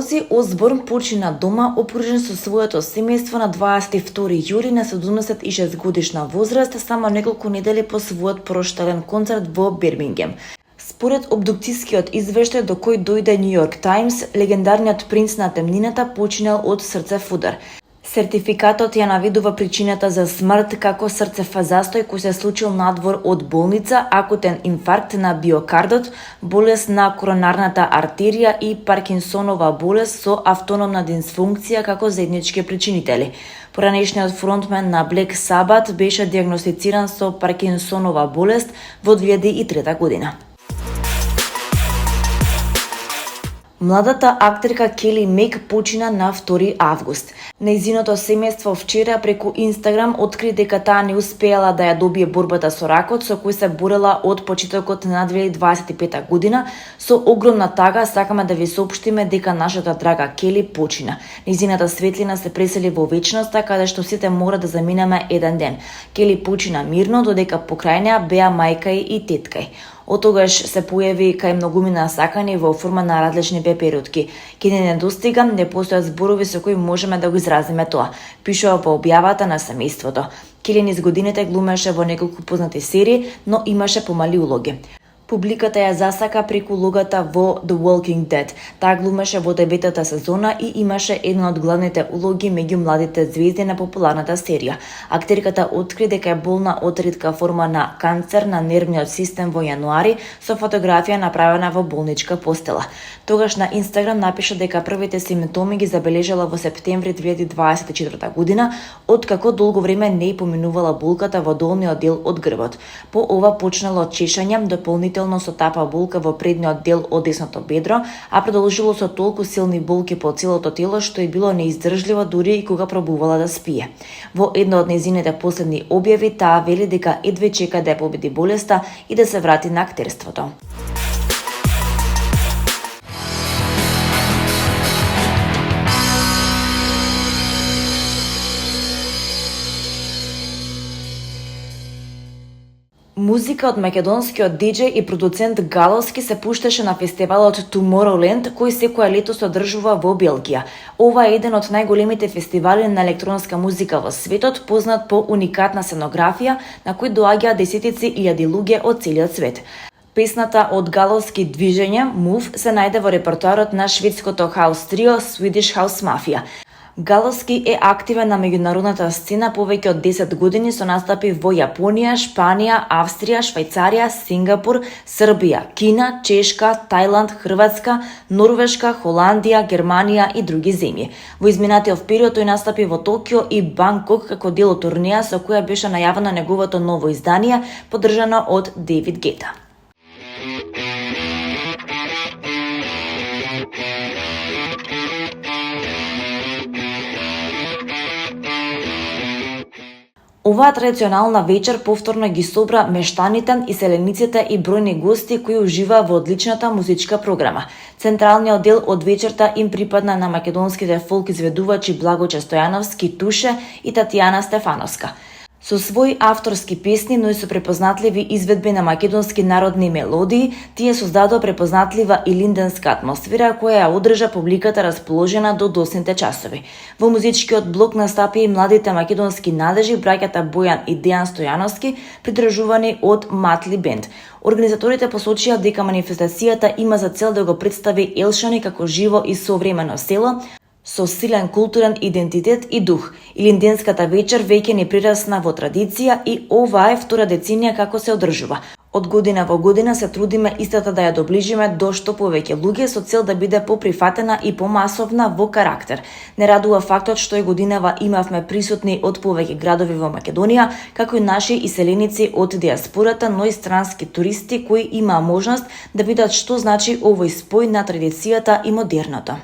Ози Осборн почина дома опружен со своето семејство на 22 јули на 76 годишна возраст, само неколку недели по својот проштален концерт во Бирмингем. Според обдукцијскиот извештај до кој дојде Нью Йорк Таймс, легендарниот принц на темнината починал од срцев удар. Сертификатот ја наведува причината за смрт како срцев застој кој се случил надвор од болница, акутен инфаркт на биокардот, болест на коронарната артерија и Паркинсонова болест со автономна дисфункција како заеднички причинители. Поранешниот фронтмен на Black Sabbath беше диагностициран со Паркинсонова болест во 2003 година. Младата актерка Кели Мек почина на 2 август. Нејзиното семејство вчера преку Инстаграм откри дека таа не успеала да ја добие борбата со ракот со кој се борела од почетокот на 2025 година. Со огромна тага сакаме да ви соопштиме дека нашата драга Кели почина. Нејзината светлина се пресели во вечноста, каде што сите мора да заминеме еден ден. Кели почина мирно, додека покрај неа беа мајка и теткај. Отогаш се појави кај многумина сакани во форма на различни пеперутки. Ке не недостигам, не постојат зборови со кои можеме да го изразиме тоа, пишува во објавата на семејството. Кели низ годините глумеше во неколку познати серии, но имаше помали улоги. Публиката ја засака преку улогата во The Walking Dead. Таа глумеше во 9-та сезона и имаше една од главните улоги меѓу младите звезди на популарната серија. Актерката откри дека е болна од ретка форма на канцер на нервниот систем во јануари со фотографија направена во болничка постела. Тогаш на Инстаграм напиша дека првите симптоми ги забележала во септември 2024 година, откако долго време не ја поминувала болката во долниот дел од грбот. По ова почнало чешање, дополнително со тапа болка во предниот дел од десното бедро, а продолжило со толку силни болки по целото тело што е било неиздржливо дури и кога пробувала да спие. Во едно од нејзините последни објави таа вели дека едве чека да ја победи болеста и да се врати на актерството. Музика од македонскиот диџеј и продуцент Галовски се пушташе на фестивалот Tomorrowland, кој секоја лето се одржува во Белгија. Ова е еден од најголемите фестивали на електронска музика во светот, познат по уникатна сценографија, на кој доаѓаат десетици илјади луѓе од целиот свет. Песната од Галовски движење, Move, се најде во репертоарот на шведското хаус трио Swedish House Mafia. Галовски е активен на меѓународната сцена повеќе од 10 години со настапи во Јапонија, Шпанија, Австрија, Швајцарија, Сингапур, Србија, Кина, Чешка, Тајланд, Хрватска, Норвешка, Холандија, Германија и други земји. Во изминатиот период тој настапи во Токио и Банкок како дел од турнеја со која беше најавено неговото ново издание, поддржано од Дейвид Гета. Оваа традиционална вечер повторно ги собра мештаните, иселениците и бројни гости кои уживаа во одличната музичка програма. Централниот дел од вечерта им припадна на македонските фолк изведувачи Благоче Стојановски, Туше и Татјана Стефановска. Со своји авторски песни, но и со препознатливи изведби на македонски народни мелодии, тие создадоа препознатлива и линденска атмосфера која ја одржа публиката расположена до досните часови. Во музичкиот блок настапи и младите македонски надежи браќата Бојан и Дејан Стојановски, придржувани од Матли Бенд. Организаторите посочија дека манифестацијата има за цел да го представи Елшани како живо и современо село, со силен културен идентитет и дух. Илинденската вечер веќе не прирасна во традиција и ова е втора деценија како се одржува. Од година во година се трудиме истата да ја доближиме до што повеќе луѓе со цел да биде поприфатена и помасовна во карактер. Не радува фактот што и годинава имавме присутни од повеќе градови во Македонија, како и наши иселеници од диаспората, но и странски туристи кои имаа можност да видат што значи овој спој на традицијата и модерното.